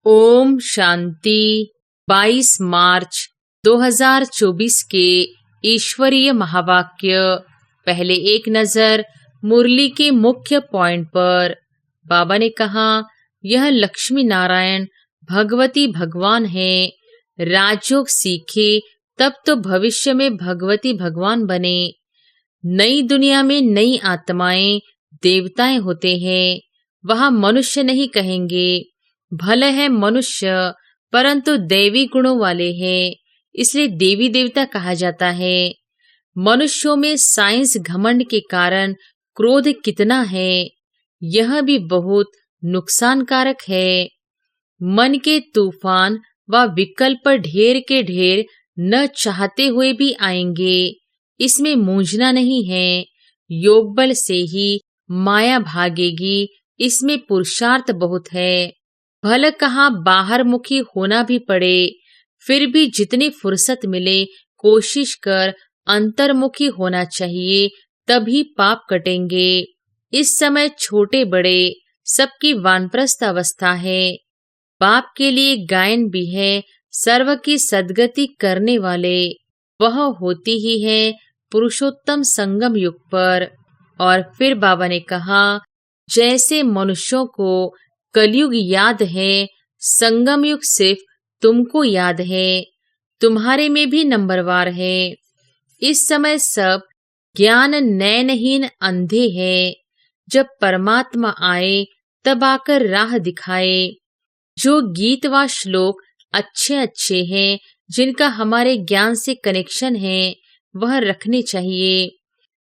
ओम शांति। 22 मार्च 2024 के ईश्वरीय महावाक्य। पहले एक नजर मुरली के मुख्य पॉइंट पर। बाबा ने कहा, यह लक्ष्मी नारायण भगवती भगवान है। राजयोग सीखे तब तो भविष्य में भगवती भगवान बने। नई दुनिया में नई आत्माएं देवताएं होते हैं। वहां मनुष्य नहीं कहेंगे। भले है मनुष्य परंतु दैवी गुणों वाले हैं, इसलिए देवी देवता कहा जाता है। मनुष्यों में साइंस घमंड के कारण क्रोध कितना है, यह भी बहुत नुकसानकारक है। मन के तूफान व विकल्प ढेर के ढेर न चाहते हुए भी आएंगे, इसमें मूंझना नहीं है। योग बल से ही माया भागेगी, इसमें पुरुषार्थ बहुत है। भले कहाँ बाहर मुखी होना भी पड़े, फिर भी जितनी फुर्सत मिले कोशिश कर अंतर्मुखी होना चाहिए, तभी पाप कटेंगे। इस समय छोटे बड़े सबकी वानप्रस्थ अवस्था है। बाप के लिए गायन भी है, सर्व की सद्गति करने वाले वह होती ही है पुरुषोत्तम संगम युग पर। और फिर बाबा ने कहा, जैसे मनुष्यों को कलयुग याद है, संगम युग सिर्फ तुमको याद है, तुम्हारे में भी नंबरवार है। इस समय सब ज्ञान नयनहीन अंधे हैं। जब परमात्मा आए तब आकर राह दिखाए। जो गीत व श्लोक अच्छे अच्छे हैं, जिनका हमारे ज्ञान से कनेक्शन है, वह रखने चाहिए।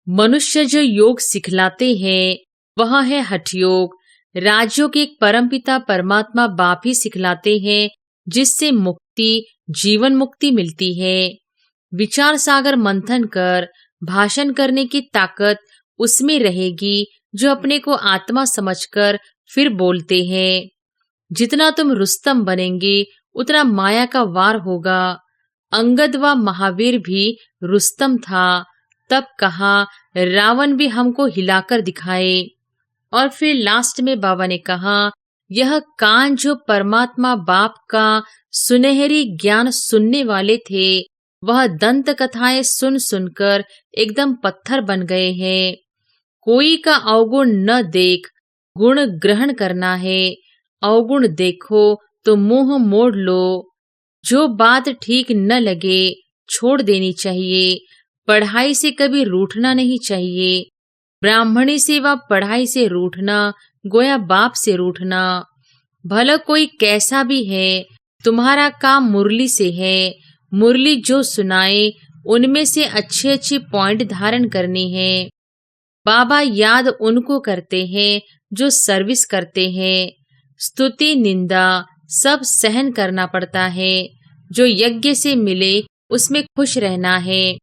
मनुष्य जो योग सिखलाते हैं वह है हठ योग। राजयोग एक परमपिता परमात्मा बाप ही सिखलाते हैं, जिससे मुक्ति जीवन मुक्ति मिलती है। विचार सागर मंथन कर भाषण करने की ताकत उसमें रहेगी जो अपने को आत्मा समझकर फिर बोलते हैं। जितना तुम रुस्तम बनेंगे उतना माया का वार होगा। अंगद व महावीर भी रुस्तम था, तब कहा रावण भी हमको हिलाकर दिखाए। और फिर लास्ट में बाबा ने कहा, यह कान जो परमात्मा बाप का सुनहरी ज्ञान सुनने वाले थे, वह दंत कथाएं सुन सुनकर एकदम पत्थर बन गए हैं। कोई का अवगुण न देख, गुण ग्रहण करना है। अवगुण देखो तो मुंह मोड़ लो। जो बात ठीक न लगे छोड़ देनी चाहिए। पढ़ाई से कभी रूठना नहीं चाहिए। ब्राह्मणी से व पढ़ाई से रूठना गोया बाप से रूठना। भला कोई कैसा भी है, तुम्हारा काम मुरली से है। मुरली जो सुनाए उनमें से अच्छे अच्छे पॉइंट धारण करने हैं। बाबा याद उनको करते हैं जो सर्विस करते हैं। स्तुति निंदा सब सहन करना पड़ता है। जो यज्ञ से मिले उसमें खुश रहना है।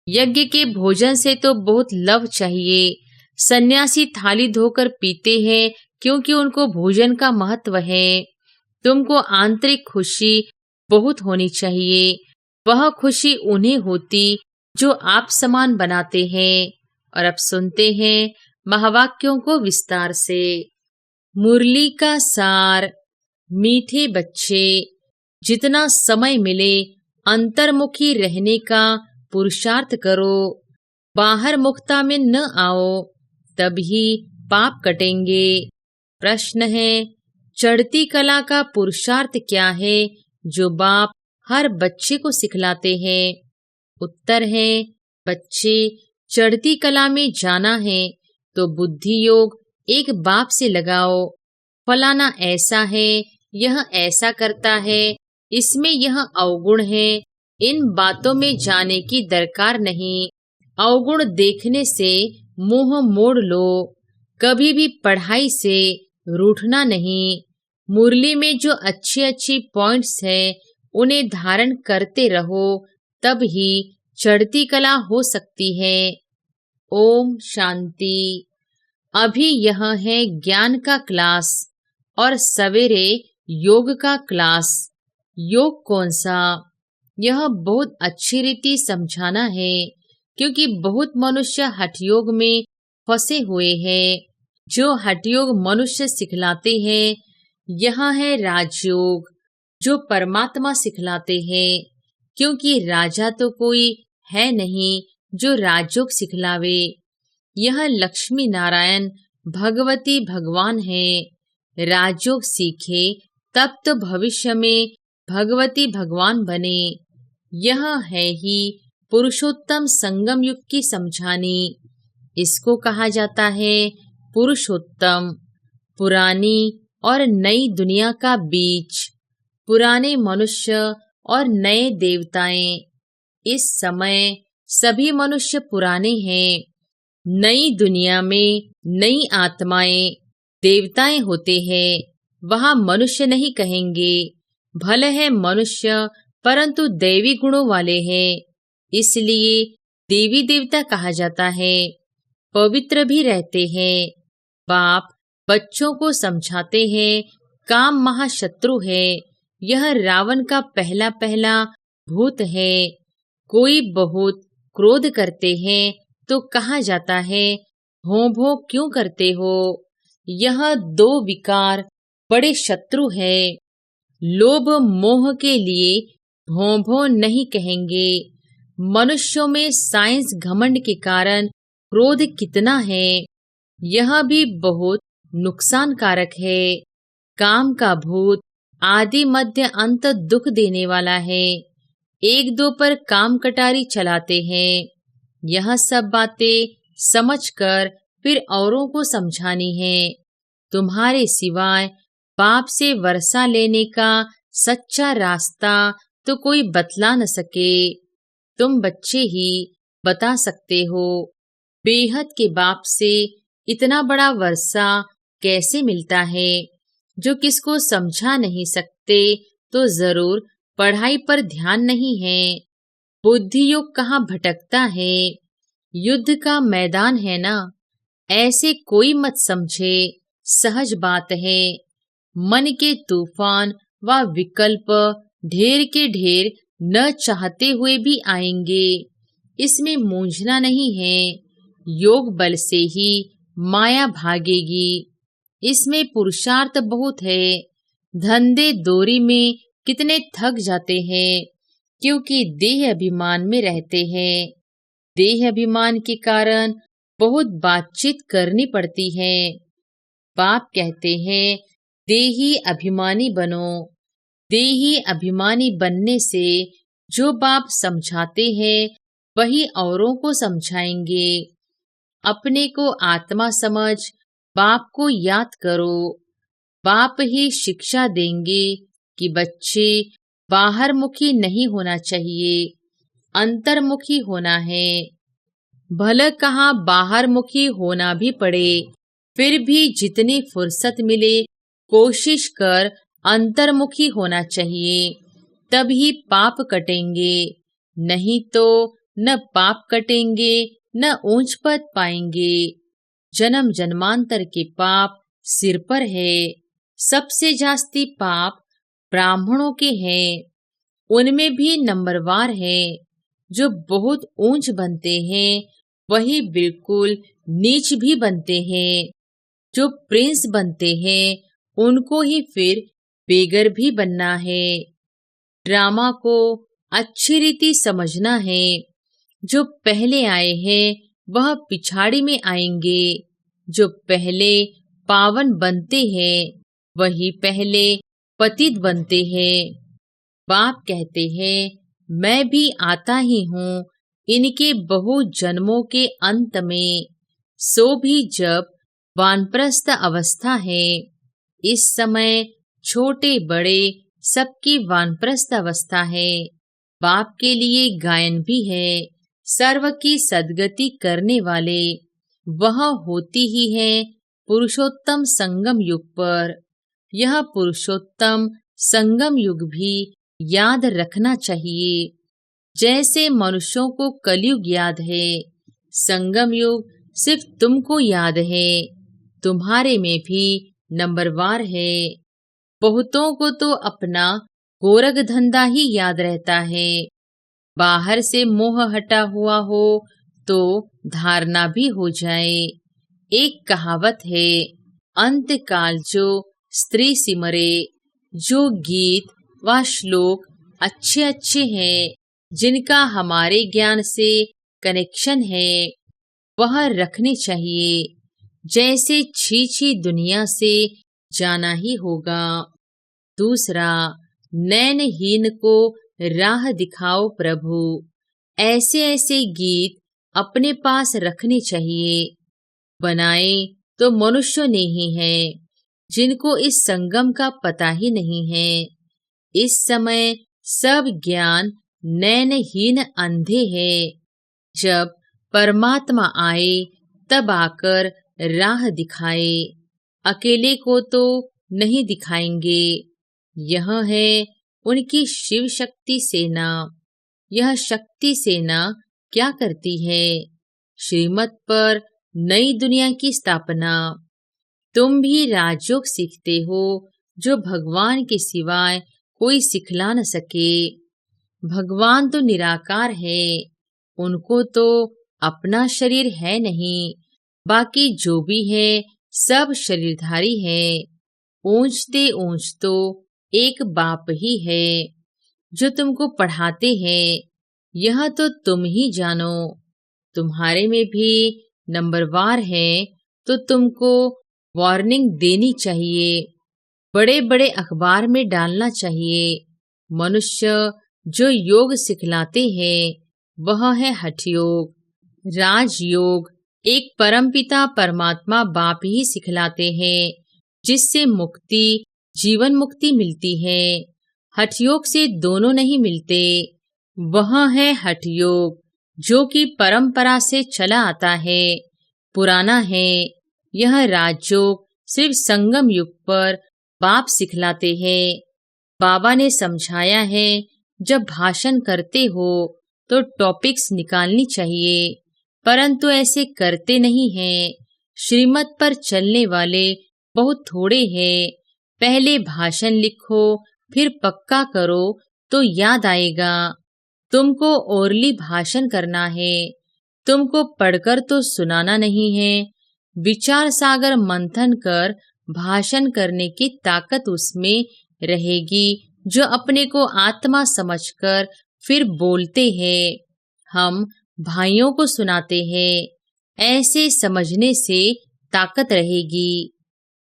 यज्ञ के भोजन से तो बहुत लव चाहिए। सन्यासी थाली धोकर पीते हैं क्योंकि उनको भोजन का महत्व है। तुमको आंतरिक खुशी बहुत होनी चाहिए। वह खुशी उन्हें होती जो आप समान बनाते हैं। और अब सुनते हैं महावाक्यों को विस्तार से। मुरली का सार। मीठे बच्चे, जितना समय मिले अंतर्मुखी रहने का पुरुषार्थ करो। बाहर मुखता में न आओ, तभी पाप कटेंगे। प्रश्न है, चढ़ती कला का पुरुषार्थ क्या है जो बाप हर बच्चे को सिखलाते हैं? उत्तर है, बच्चे चढ़ती कला में जाना है तो बुद्धि योग एक बाप से लगाओ। फलाना ऐसा है, यह ऐसा करता है, इसमें यह अवगुण है, इन बातों में जाने की दरकार नहीं। अवगुण देखने से मुंह मोड़ लो। कभी भी पढ़ाई से रूठना नहीं। मुरली में जो अच्छी अच्छी पॉइंट्स है उन्हें धारण करते रहो, तब ही चढ़ती कला हो सकती है। ओम शांति। अभी यह है ज्ञान का क्लास और सवेरे योग का क्लास। योग कौन सा, यह बहुत अच्छी रीति समझाना है, क्योंकि बहुत मनुष्य हठयोग में फंसे हुए हैं। जो हठयोग मनुष्य सिखलाते हैं यहाँ है राजयोग जो परमात्मा सिखलाते हैं, क्योंकि राजा तो कोई है नहीं जो राजयोग सिखलावे। यह लक्ष्मी नारायण भगवती भगवान है। राजयोग सीखे तब तो भविष्य में भगवती भगवान बने। यह है ही पुरुषोत्तम संगम युग की समझानी। इसको कहा जाता है पुरुषोत्तम। पुरानी और नई दुनिया का बीच, पुराने मनुष्य और नए देवताएं। इस समय सभी मनुष्य पुराने हैं। नई दुनिया में नई आत्माएं देवताएं होते हैं। वहाँ मनुष्य नहीं कहेंगे। भले है मनुष्य परंतु दैवी गुणों वाले हैं, इसलिए देवी देवता कहा जाता है। पवित्र भी रहते हैं। बाप बच्चों को समझाते हैं काम महाशत्रु है। यह रावण का पहला पहला भूत है। कोई बहुत क्रोध करते हैं तो कहा जाता है भों भों क्यों करते हो। यह दो विकार बड़े शत्रु है। लोभ मोह के लिए भों भों नहीं कहेंगे। मनुष्यों में साइंस घमंड के कारण क्रोध कितना है, यह भी बहुत नुकसानकारक है। काम का भूत आदि मध्य अंत दुख देने वाला है। एक दो पर काम कटारी चलाते हैं। यह सब बातें समझकर फिर औरों को समझानी है। तुम्हारे सिवाय बाप से वर्षा लेने का सच्चा रास्ता तो कोई बतला न सके। तुम बच्चे ही बता सकते हो। बेहद के बाप से इतना बड़ा वर्षा कैसे मिलता है। जो किसको समझा नहीं सकते तो जरूर पढ़ाई पर ध्यान नहीं है। बुद्धि योग कहाँ भटकता है। युद्ध का मैदान है ना, ऐसे कोई मत समझे। सहज बात है। मन के तूफान व विकल्प ढेर के ढेर न चाहते हुए भी आएंगे। इसमें मूंझना नहीं है। योग बल से ही माया भागेगी। इसमें पुरुषार्थ बहुत है। धंधे दोरी में कितने थक जाते हैं, क्योंकि देह अभिमान में रहते हैं। देह अभिमान के कारण बहुत बातचीत करनी पड़ती है। बाप कहते हैं देही अभिमानी बनो। देही अभिमानी बनने से जो बाप समझाते हैं वही औरों को समझाएंगे। अपने को आत्मा समझ बाप को याद करो। बाप ही शिक्षा देंगे कि बच्चे बाहर मुखी नहीं होना चाहिए, अंतर्मुखी होना है। भले कहाँ बाहर मुखी होना भी पड़े, फिर भी जितनी फुर्सत मिले कोशिश कर अंतर्मुखी होना चाहिए। तभी पाप कटेंगे, नहीं तो न पाप कटेंगे न ऊंच पद पाएंगे। जन्म जन्मांतर के पाप सिर पर है। सबसे जास्ती पाप ब्राह्मणों के हैं। उनमें भी नंबरवार है। जो बहुत ऊंच बनते हैं वही बिल्कुल नीच भी बनते हैं। जो प्रिंस बनते हैं उनको ही फिर बेगर भी बनना है। ड्रामा को अच्छी रीति समझना है। जो पहले आए हैं वह पिछाड़ी में आएंगे। जो पहले पावन बनते हैं वही पहले पतित बनते हैं। बाप कहते हैं मैं भी आता ही हूँ इनके बहु जन्मों के अंत में, सो भी जब वानप्रस्थ अवस्था है। इस समय छोटे बड़े सबकी वानप्रस्थ अवस्था है। बाप के लिए गायन भी है। सर्व की सद्गति करने वाले वह होती ही है पुरुषोत्तम संगम युग पर। यह पुरुषोत्तम संगम युग भी याद रखना चाहिए। जैसे मनुष्यों को कलयुग याद है, संगम युग सिर्फ तुमको याद है। तुम्हारे में भी नंबरवार है। बहुतों को तो अपना गोरख धंधा ही याद रहता है। बाहर से मोह हटा हुआ हो तो धारणा भी हो जाए। एक कहावत है, अंत काल जो स्त्री सिमरे। जो गीत व श्लोक अच्छे अच्छे हैं, जिनका हमारे ज्ञान से कनेक्शन है, वह रखने चाहिए। जैसे छी दुनिया से जाना ही होगा। दूसरा, नैनहीन को राह दिखाओ प्रभु। ऐसे ऐसे गीत अपने पास रखने चाहिए। बनाए तो मनुष्य ने ही है, जिनको इस संगम का पता ही नहीं है। इस समय सब ज्ञान नैनहीन अंधे हैं। जब परमात्मा आए तब आकर राह दिखाए। अकेले को तो नहीं दिखाएंगे। यह है उनकी शिव शक्ति सेना। यह शक्ति सेना क्या करती है? श्रीमत पर नई दुनिया की स्थापना। तुम भी राजयोग सीखते हो, जो भगवान के सिवाय कोई सिखला न सके। भगवान तो निराकार है, उनको तो अपना शरीर है नहीं। बाकी जो भी है सब शरीरधारी है। ऊंचते ऊंच तो एक बाप ही है, जो तुमको पढ़ाते हैं। यह तो तुम ही जानो। तुम्हारे में भी नंबरवार है, तो तुमको वार्निंग देनी चाहिए। बड़े बड़े अखबार में डालना चाहिए। मनुष्य जो योग सिखलाते हैं, वह है हठयोग। राजयोग एक परमपिता परमात्मा बाप ही सिखलाते हैं, जिससे मुक्ति, जीवन मुक्ति मिलती है। हठयोग से दोनों नहीं मिलते। वह है हठयोग, जो कि परंपरा से चला आता है, पुराना है। यह राजयोग सिर्फ संगम युग पर बाप सिखलाते हैं। बाबा ने समझाया है, जब भाषण करते हो तो टॉपिक्स निकालनी चाहिए, परंतु ऐसे करते नहीं हैं। श्रीमत पर चलने वाले बहुत थोड़े हैं। पहले भाषण लिखो, फिर पक्का करो तो याद आएगा। तुमको ओरली भाषण करना है, तुमको पढ़कर तो सुनाना नहीं है। विचार सागर मंथन कर भाषण करने की ताकत उसमें रहेगी, जो अपने को आत्मा समझकर फिर बोलते हैं। हम भाइयों को सुनाते हैं, ऐसे समझने से ताकत रहेगी।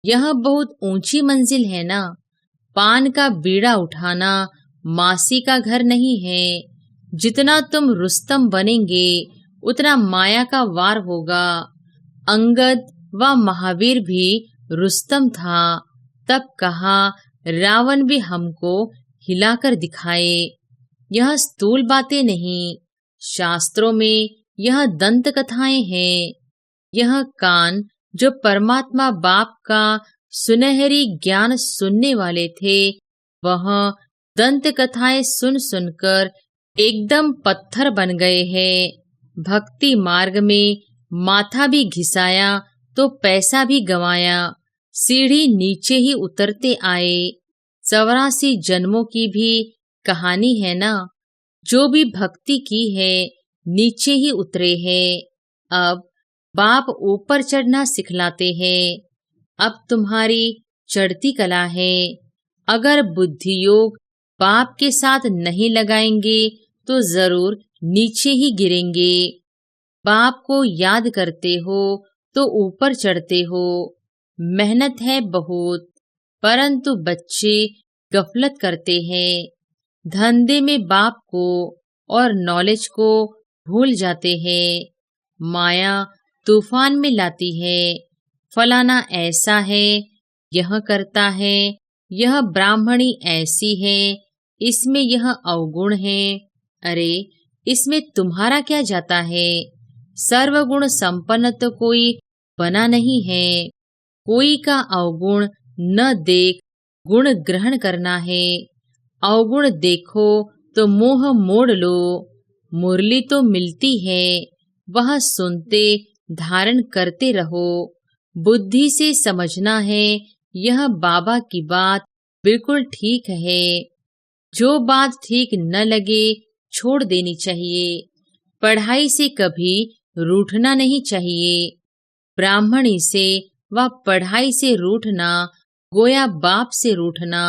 यह बहुत ऊंची मंजिल है ना। पान का बीड़ा उठाना मासी का घर नहीं है। जितना तुम रुस्तम बनेंगे, उतना माया का वार होगा। अंगद व महावीर भी रुस्तम था, तब कहा रावण भी हमको हिलाकर दिखाए। यह स्थूल बातें नहीं, शास्त्रों में यह दंत कथाएं हैं। यह कान जो परमात्मा बाप का सुनहरी ज्ञान सुनने वाले थे, वह दंत कथाएं सुन सुनकर एकदम पत्थर बन गए हैं। भक्ति मार्ग में माथा भी घिसाया तो पैसा भी गंवाया। सीढ़ी नीचे ही उतरते आए। 84 जन्मों की भी कहानी है ना। जो भी भक्ति की है, नीचे ही उतरे हैं। अब बाप ऊपर चढ़ना सिखलाते हैं। अब तुम्हारी चढ़ती कला है। अगर बुद्धि योग बाप के साथ नहीं लगाएंगे तो जरूर नीचे ही गिरेंगे। बाप को याद करते हो तो ऊपर चढ़ते हो। मेहनत है बहुत, परंतु बच्चे गफलत करते हैं। धंधे में बाप को और नॉलेज को भूल जाते हैं। माया तूफान में लाती है। फलाना ऐसा है, यह करता है, यह ब्राह्मणी ऐसी है, इसमें यह अवगुण है। अरे, इसमें तुम्हारा क्या जाता है? सर्वगुण संपन्न तो कोई बना नहीं है। कोई का अवगुण न देख गुण ग्रहण करना है। अवगुण देखो तो मोह मोड़ लो। मुरली तो मिलती है, वह सुनते धारण करते रहो। बुद्धि से समझना है, यह बाबा की बात बिल्कुल ठीक है। जो बात ठीक न लगे छोड़ देनी चाहिए। पढ़ाई से कभी रूठना नहीं चाहिए। ब्राह्मणी से व पढ़ाई से रूठना गोया बाप से रूठना।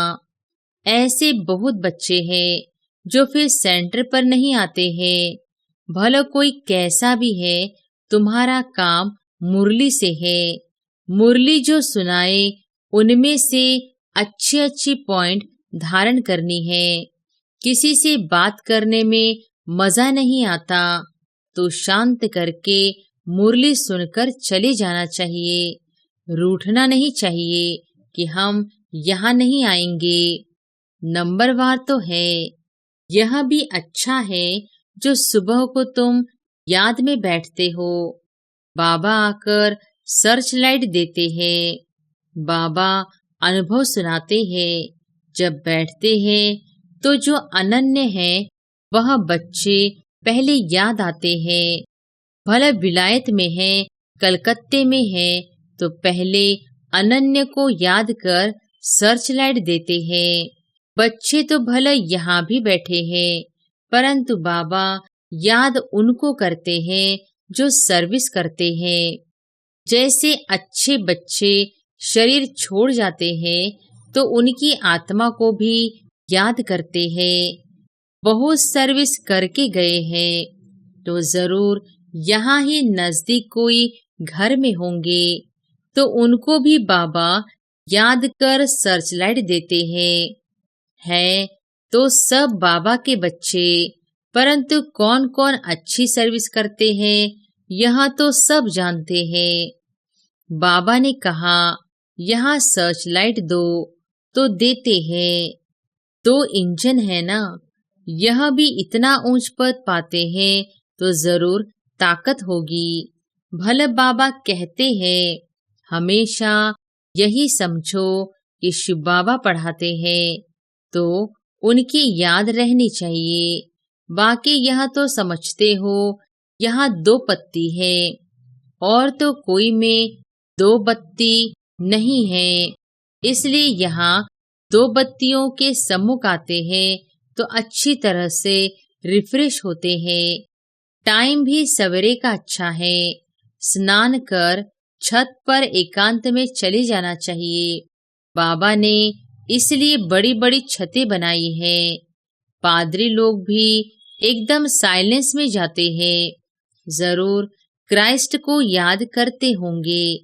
ऐसे बहुत बच्चे हैं जो फिर सेंटर पर नहीं आते हैं। भला कोई कैसा भी है, तुम्हारा काम मुरली से है। मुरली जो सुनाए उनमें से अच्छी अच्छी पॉइंट धारण करनी है। किसी से बात करने में मजा नहीं आता तो शांत करके मुरली सुनकर चले जाना चाहिए। रूठना नहीं चाहिए कि हम यहाँ नहीं आएंगे। नंबरवार तो है। यह भी अच्छा है जो सुबह को तुम याद में बैठते हो। बाबा आकर सर्च लाइट देते हैं। बाबा अनुभव सुनाते हैं। जब बैठते हैं तो जो अनन्य है वह बच्चे पहले याद आते हैं। भला विलायत में है, कलकत्ते में है, तो पहले अनन्य को याद कर सर्च लाइट देते हैं। बच्चे तो भला यहाँ भी बैठे हैं, परंतु बाबा याद उनको करते हैं जो सर्विस करते हैं। जैसे अच्छे बच्चे शरीर छोड़ जाते हैं तो उनकी आत्मा को भी याद करते हैं। बहुत सर्विस करके गए हैं तो जरूर यहाँ ही नजदीक कोई घर में होंगे, तो उनको भी बाबा याद कर सर्च लाइट देते हैं। है तो सब बाबा के बच्चे, परंतु कौन कौन अच्छी सर्विस करते हैं यहाँ तो सब जानते हैं। बाबा ने कहा यहाँ सर्च लाइट दो, तो देते हैं। 2 इंजन है ना, यह भी इतना ऊंच पद पाते हैं तो जरूर ताकत होगी। भले बाबा कहते हैं हमेशा यही समझो कि शिव बाबा पढ़ाते हैं तो उनकी याद रहनी चाहिए। बाकी यह तो समझते हो यहाँ 2 पत्ती है और तो कोई में 2 बत्ती नहीं है, इसलिए यहाँ 2 बत्तियों के सम्मुख आते हैं तो अच्छी तरह से रिफ्रेश होते हैं। टाइम भी सवेरे का अच्छा है। स्नान कर छत पर एकांत में चले जाना चाहिए। बाबा ने इसलिए बड़ी बड़ी छतें बनाई हैं। पादरी लोग भी एकदम साइलेंस में जाते हैं। जरूर क्राइस्ट को याद करते होंगे।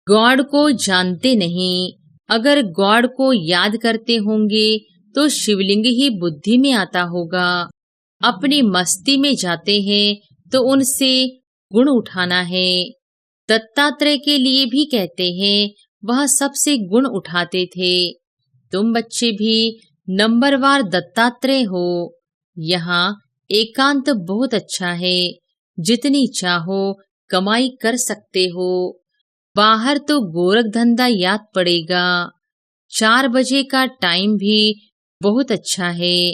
गॉड को जानते नहीं। अगर गॉड को याद करते होंगे तो शिवलिंग ही बुद्धि में आता होगा। अपनी मस्ती में जाते हैं तो उनसे गुण उठाना है। दत्तात्रेय के लिए भी कहते हैं वह सबसे गुण उठाते थे। तुम बच्चे भी नंबरवार दत्तात्रेय हो। यहाँ एकांत बहुत अच्छा है। जितनी चाहो कमाई कर सकते हो। बाहर तो गोरख धंधा याद पड़ेगा। 4 बजे का टाइम भी बहुत अच्छा है।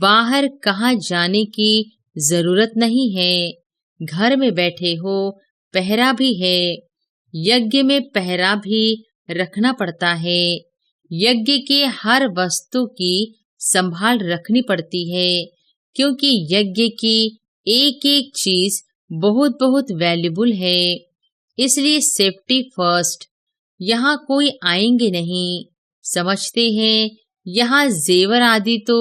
बाहर कहाँ जाने की जरूरत नहीं है। घर में बैठे हो, पहरा भी है। यज्ञ में पहरा भी रखना पड़ता है। यज्ञ के हर वस्तु की संभाल रखनी पड़ती है, क्योंकि यज्ञ की एक एक चीज बहुत बहुत वैल्यूबल है। इसलिए सेफ्टी फर्स्ट। यहाँ कोई आएंगे नहीं। समझते हैं यहाँ जेवर आदि तो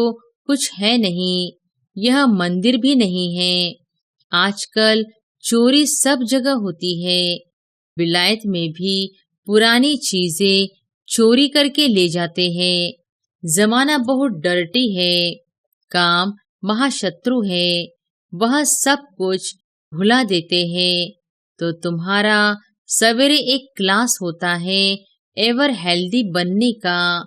कुछ है नहीं। यह मंदिर भी नहीं है। आजकल चोरी सब जगह होती है। विलायत में भी पुरानी चीजें चोरी करके ले जाते हैं। जमाना बहुत डर्टी है। काम महाशत्रु है। वह सब कुछ भुला देते हैं। तो तुम्हारा सवेरे एक क्लास होता है एवर हेल्दी बनने का,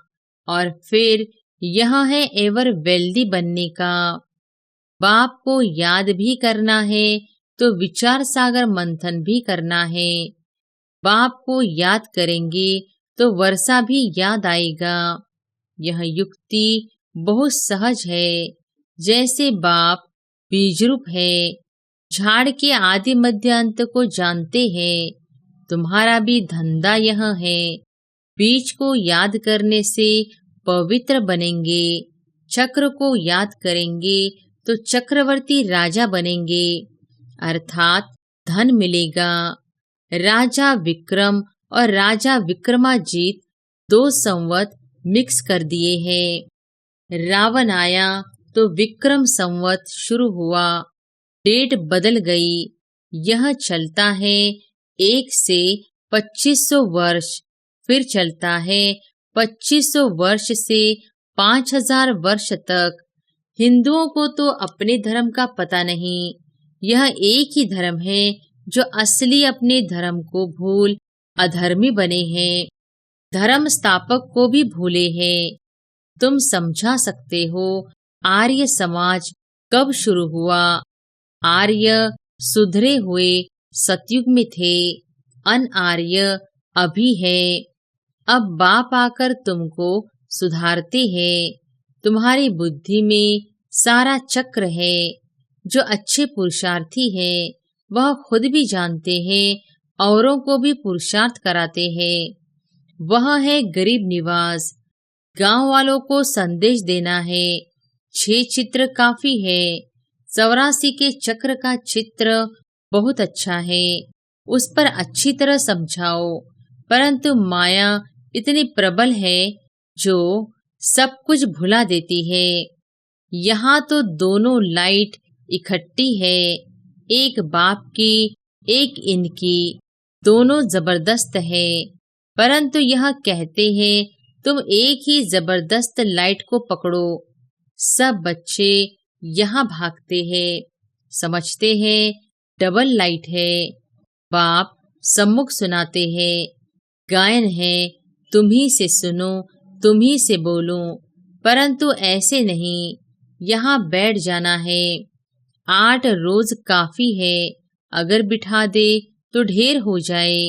और फिर यह है एवर वेल्दी बनने का। बाप को याद भी करना है तो विचार सागर मंथन भी करना है। बाप को याद करेंगे तो वर्षा भी याद आएगा। यह युक्ति बहुत सहज है। जैसे बाप बीजरूप है, झाड़ के आदि मध्य अंत को जानते हैं। तुम्हारा भी धंधा यह है। बीज को याद करने से पवित्र बनेंगे। चक्र को याद करेंगे तो चक्रवर्ती राजा बनेंगे, अर्थात धन मिलेगा। राजा विक्रम और राजा विक्रमाजीत 2 संवत मिक्स कर दिए हैं। रावण आया तो विक्रम संवत शुरू हुआ, डेट बदल गई। यह चलता है 1 से 2500 वर्ष, फिर चलता है 2500 वर्ष से 5000 वर्ष तक। हिंदुओं को तो अपने धर्म का पता नहीं। यह एक ही धर्म है जो असली अपने धर्म को भूल अधर्मी बने हैं, धर्म स्थापक को भी भूले हैं। तुम समझा सकते हो आर्य समाज कब शुरू हुआ। आर्य सुधरे हुए सतयुग में थे, अनआर्य अभी है। अब बाप आकर तुमको सुधारते हैं। तुम्हारी बुद्धि में सारा चक्र है। जो अच्छे पुरुषार्थी हैं वह खुद भी जानते हैं, औरों को भी पुरुषार्थ कराते हैं। वह है गरीब निवास। गांव वालों को संदेश देना है। 6 चित्र काफी है। 84 के चक्र का चित्र बहुत अच्छा है, उस पर अच्छी तरह समझाओ। परंतु माया इतनी प्रबल है जो सब कुछ भुला देती है। यहाँ तो दोनों लाइट इकट्ठी है, एक बाप की एक इनकी, दोनों जबरदस्त है। परंतु यह कहते हैं तुम एक ही जबरदस्त लाइट को पकड़ो। सब बच्चे यहाँ भागते हैं, समझते हैं डबल लाइट है। बाप सम्मुख सुनाते हैं, गायन है, तुम्ही से सुनो, तुम्ही से बोलो। परंतु ऐसे नहीं, यहाँ बैठ जाना है। 8 रोज काफी है, अगर बिठा दे तो ढेर हो जाए।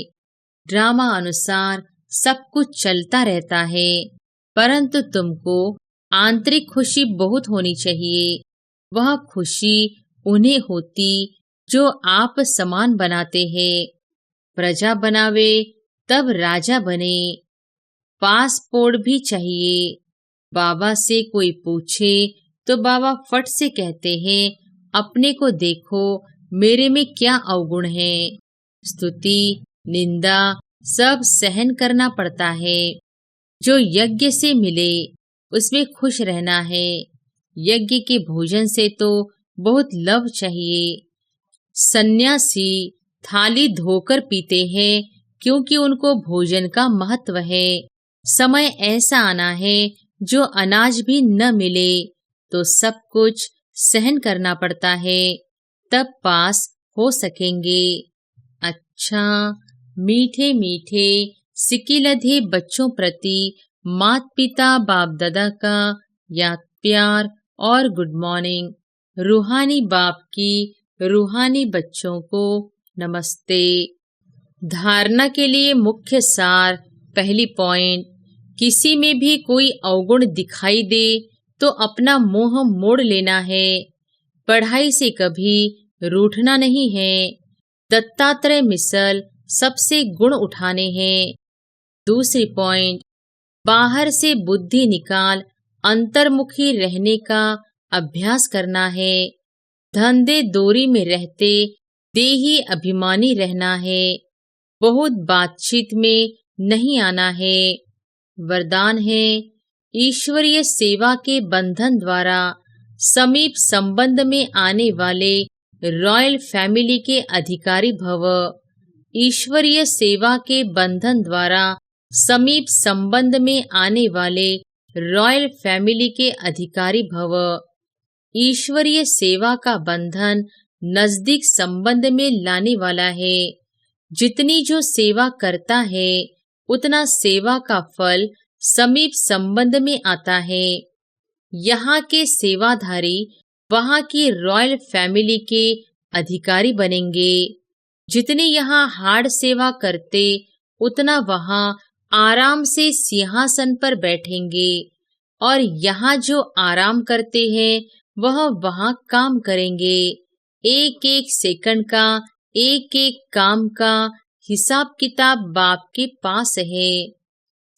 ड्रामा अनुसार सब कुछ चलता रहता है, परंतु तुमको आंतरिक खुशी बहुत होनी चाहिए। वह खुशी उन्हें होती जो आप समान बनाते हैं। प्रजा बनावे तब राजा बने। पासपोर्ट भी चाहिए। बाबा से कोई पूछे तो बाबा फट से कहते हैं अपने को देखो, मेरे में क्या अवगुण है। स्तुति निंदा सब सहन करना पड़ता है। जो यज्ञ से मिले उसमें खुश रहना है। यज्ञ के भोजन से तो बहुत लव चाहिए। सन्यासी थाली धोकर पीते हैं क्योंकि उनको भोजन का महत्व है। समय ऐसा आना है जो अनाज भी न मिले तो सब कुछ सहन करना पड़ता है, तब पास हो सकेंगे। अच्छा, मीठे मीठे सिकिलधे बच्चों प्रति माता पिता बाप दादा का याद प्यार और गुड मॉर्निंग। रूहानी बाप की रूहानी बच्चों को नमस्ते। धारणा के लिए मुख्य सार। पहली पॉइंट, किसी में भी कोई अवगुण दिखाई दे तो अपना मोह मोड़ लेना है। पढ़ाई से कभी रूठना नहीं है। दत्तात्रेय मिसल सबसे गुण उठाने हैं। दूसरी पॉइंट, बाहर से बुद्धि निकाल अंतर्मुखी रहने का अभ्यास करना है। धंधे दोरी में रहते देही अभिमानी रहना है। बहुत बातचीत में नहीं आना है। वरदान है, ईश्वरीय सेवा के बंधन द्वारा समीप संबंध में आने वाले रॉयल फैमिली के अधिकारी भव। ईश्वरीय सेवा के बंधन द्वारा समीप संबंध में आने वाले रॉयल फैमिली के अधिकारी भव। ईश्वरीय सेवा का बंधन नजदीक संबंध में लाने वाला है। जितनी जो सेवा करता है उतना सेवा का फल समीप संबंध में आता है। यहाँ के सेवाधारी वहाँ की रॉयल फैमिली के अधिकारी बनेंगे। जितने यहाँ हार्ड सेवा करते उतना वहाँ आराम से सिंहासन पर बैठेंगे, और यहाँ जो आराम करते हैं वह वहाँ काम करेंगे। एक एक सेकंड का, एक एक काम का हिसाब किताब बाप के पास है।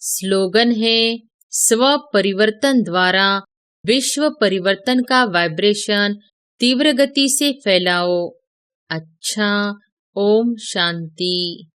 स्लोगन है, स्व परिवर्तन द्वारा विश्व परिवर्तन का वाइब्रेशन तीव्र गति से फैलाओ। अच्छा, ओम शांति।